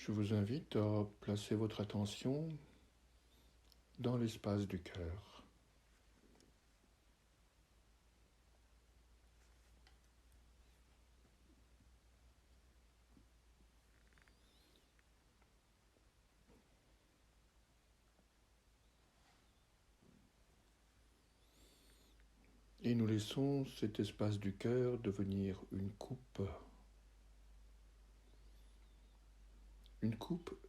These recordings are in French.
Je vous invite à placer votre attention dans l'espace du cœur. Et nous laissons cet espace du cœur devenir une coupe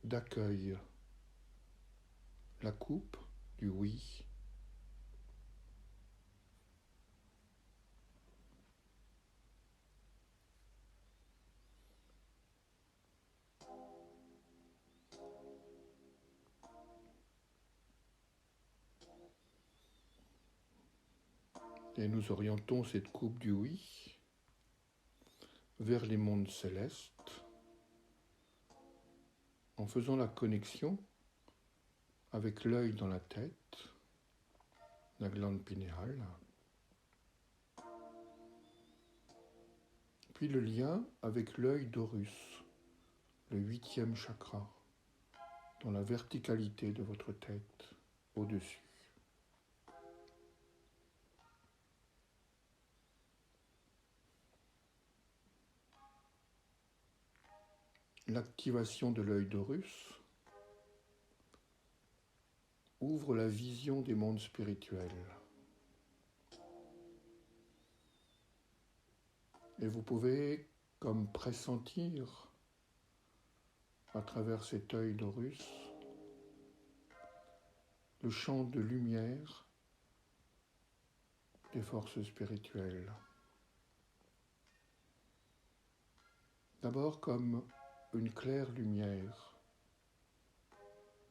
d'accueil, la coupe du oui. Et nous orientons cette coupe du oui vers les mondes célestes en faisant la connexion avec l'œil dans la tête, la glande pinéale, puis le lien avec l'œil d'Horus, le 8e chakra, dans la verticalité de votre tête, au-dessus. L'activation de l'œil d'Horus ouvre la vision des mondes spirituels. Et vous pouvez, comme pressentir, à travers cet œil d'Horus, le champ de lumière des forces spirituelles. D'abord comme une claire lumière,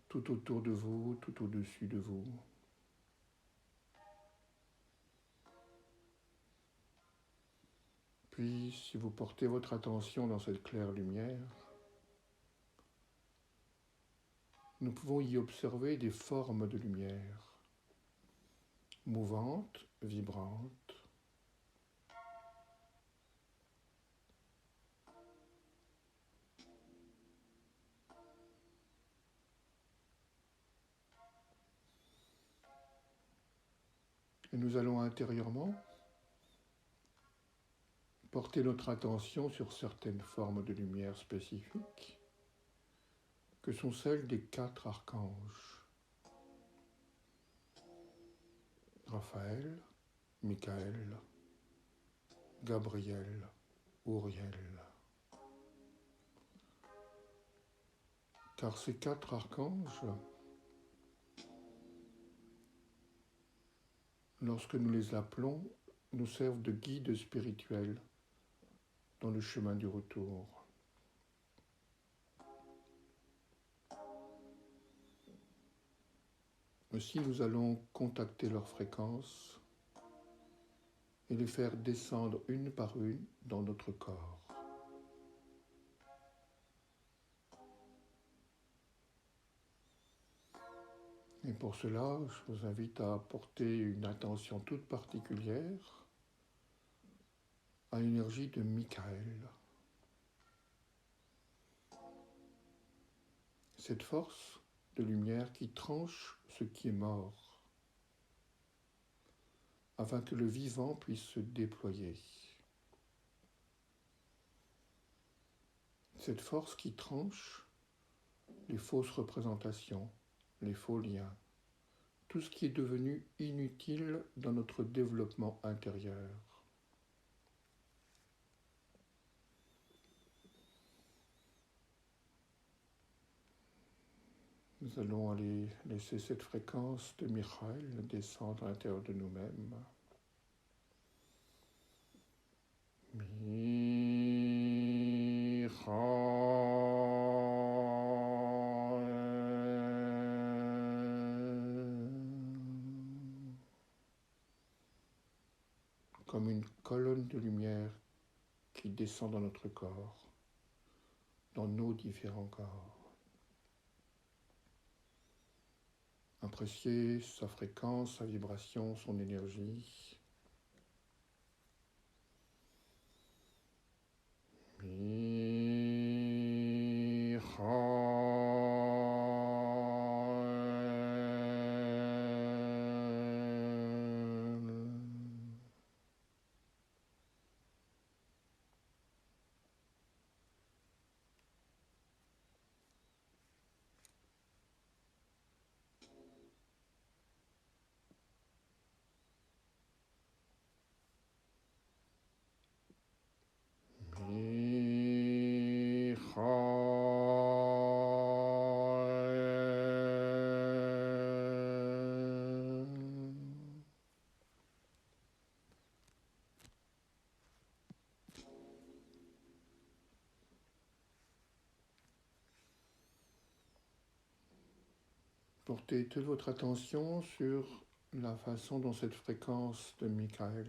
tout autour de vous, tout au-dessus de vous. Puis, si vous portez votre attention dans cette claire lumière, nous pouvons y observer des formes de lumière, mouvantes, vibrantes. Et nous allons intérieurement porter notre attention sur certaines formes de lumière spécifiques, que sont celles des 4 archanges. Raphaël, Michael, Gabriel, Uriel. Car ces 4 archanges, lorsque nous les appelons, nous servent de guides spirituels dans le chemin du retour. Aussi, nous allons contacter leurs fréquences et les faire descendre une par une dans notre corps. Et pour cela, je vous invite à porter une attention toute particulière à l'énergie de Michael. Cette force de lumière qui tranche ce qui est mort, afin que le vivant puisse se déployer. Cette force qui tranche les fausses représentations, les faux liens, tout ce qui est devenu inutile dans notre développement intérieur. Nous allons aller laisser cette fréquence de Michael descendre à l'intérieur de nous-mêmes. Comme une colonne de lumière qui descend dans notre corps, dans nos différents corps. Appréciez sa fréquence, sa vibration, son énergie. Portez toute votre attention sur la façon dont cette fréquence de Michael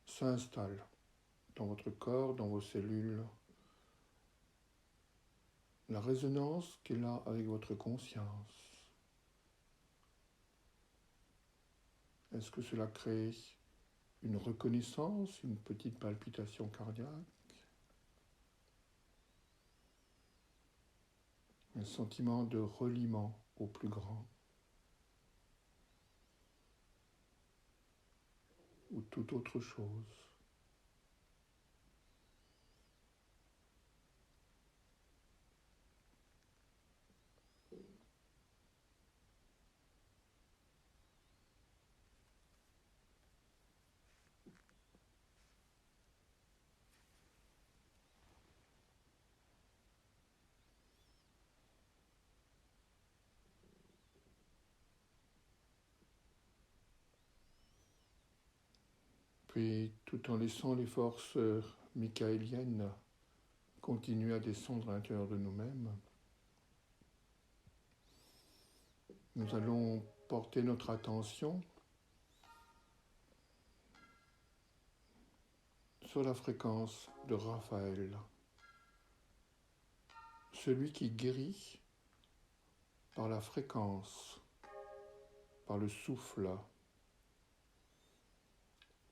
s'installe dans votre corps, dans vos cellules, la résonance qu'elle a avec votre conscience. Est-ce que cela crée une reconnaissance, une petite palpitation cardiaque, un sentiment de reliement au plus grand, ou toute autre chose? Puis, tout en laissant les forces michaéliennes continuer à descendre à l'intérieur de nous-mêmes, nous allons porter notre attention sur la fréquence de Raphaël, celui qui guérit par la fréquence, par le souffle,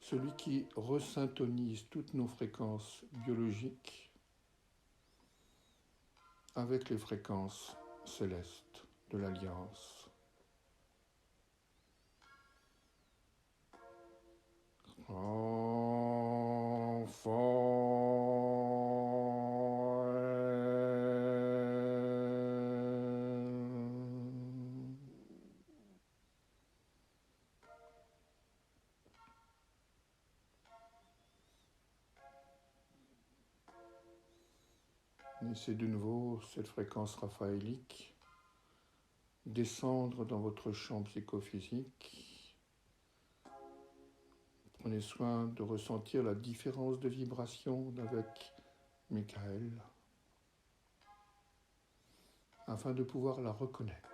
celui qui resyntonise toutes nos fréquences biologiques avec les fréquences célestes de l'Alliance. Laissez de nouveau cette fréquence raphaélique descendre dans votre champ psychophysique. Prenez soin de ressentir la différence de vibration avec Michael afin de pouvoir la reconnaître.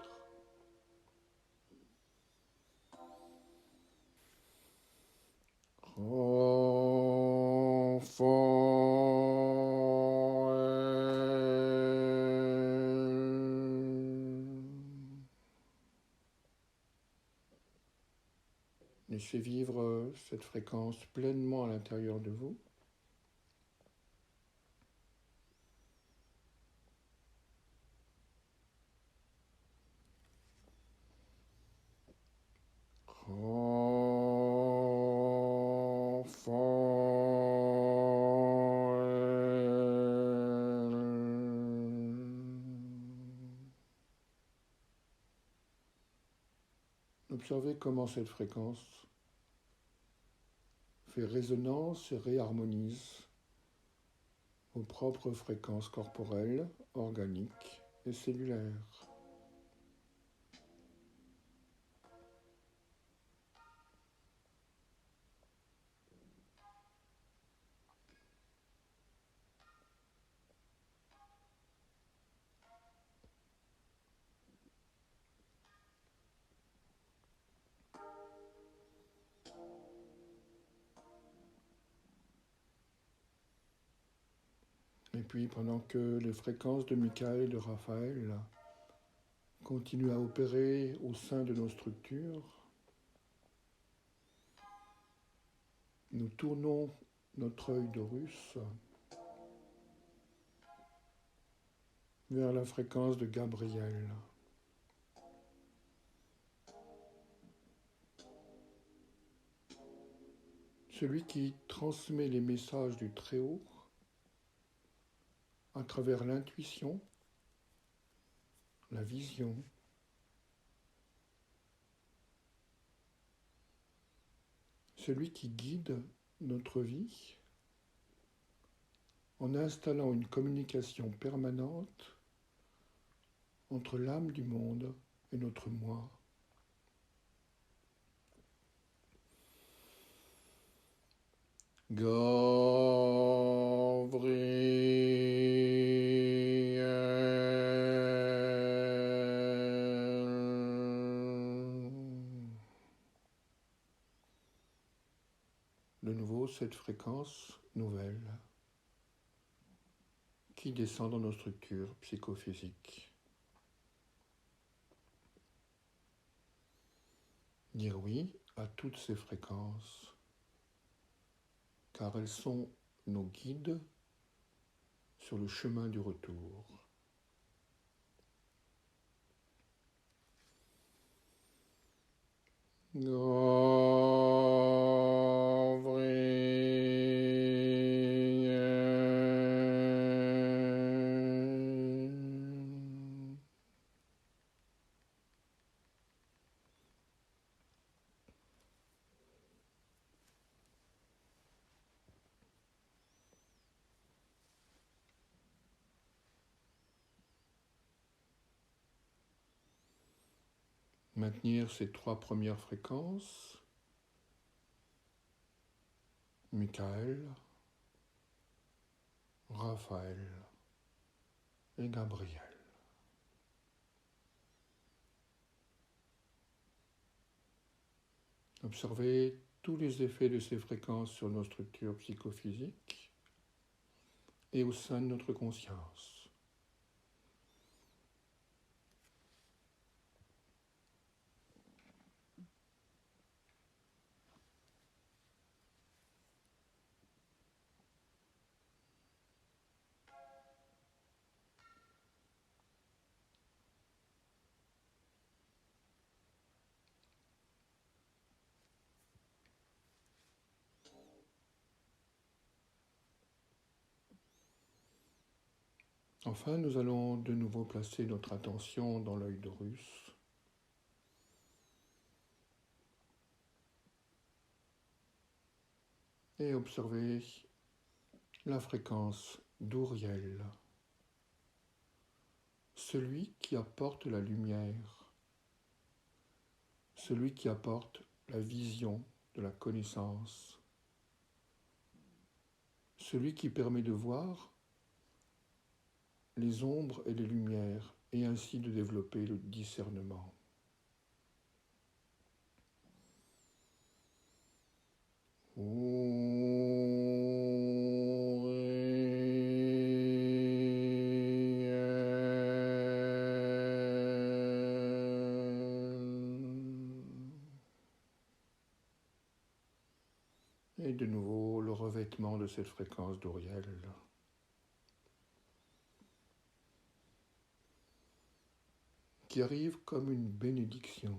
Laissez vivre cette fréquence pleinement à l'intérieur de vous. Observez comment cette fréquence fait résonance et réharmonise vos propres fréquences corporelles, organiques et cellulaires. Et puis, pendant que les fréquences de Michael et de Raphaël continuent à opérer au sein de nos structures, nous tournons notre œil d'Horus vers la fréquence de Gabriel. Celui qui transmet les messages du Très-Haut à travers l'intuition, la vision, celui qui guide notre vie en installant une communication permanente entre l'âme du monde et notre moi. De nouveau, cette fréquence nouvelle qui descend dans nos structures psychophysiques. Dire oui à toutes ces fréquences, car elles sont nos guides sur le chemin du retour. Maintenir ces 3 premières fréquences, Michael, Raphaël et Gabriel. Observez tous les effets de ces fréquences sur nos structures psychophysiques et au sein de notre conscience. Enfin, nous allons de nouveau placer notre attention dans l'œil d'Horus. Et observer la fréquence d'Uriel, celui qui apporte la lumière, celui qui apporte la vision de la connaissance, celui qui permet de voir les ombres et les lumières et ainsi de développer le discernement. Et de nouveau, le revêtement de cette fréquence d'Uriel. Qui arrive comme une bénédiction.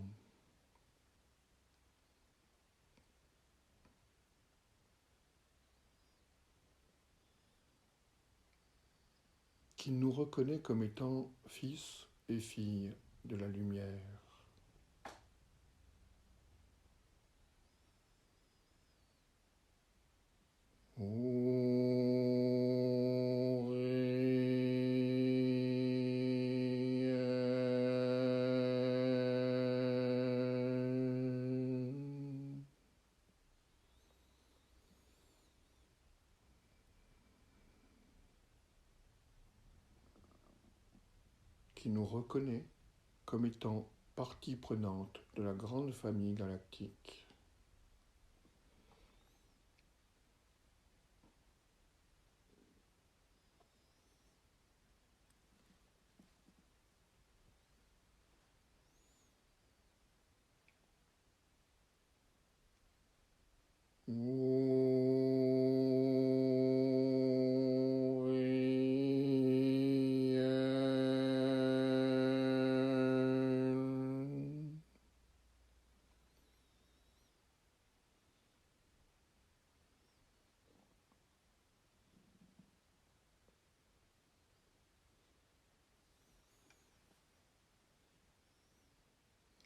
Qui nous reconnaît comme étant fils et filles de la lumière. Qui nous reconnaît comme étant partie prenante de la grande famille galactique.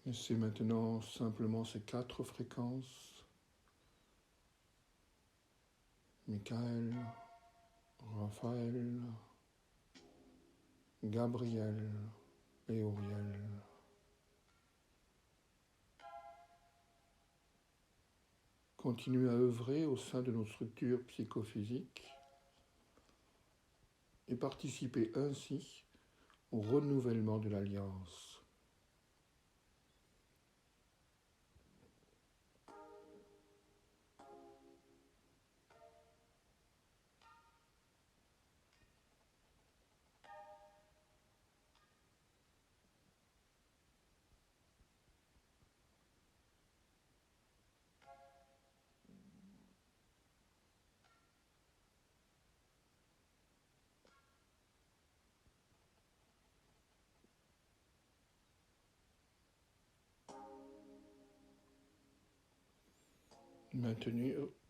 Laissez maintenant simplement ces 4 fréquences. Michael, Raphaël, Gabriel et Auriel. Continuez à œuvrer au sein de nos structures psychophysiques et participez ainsi au renouvellement de l'Alliance.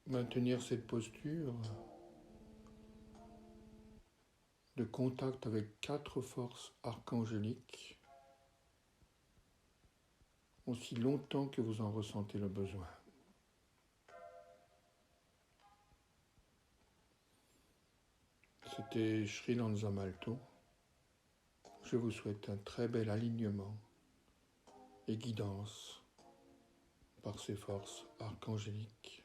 Maintenir cette posture de contact avec 4 forces archangéliques aussi longtemps que vous en ressentez le besoin. C'était Sri Lanza Malto. Je vous souhaite un très bel alignement et guidance par ces forces archangéliques.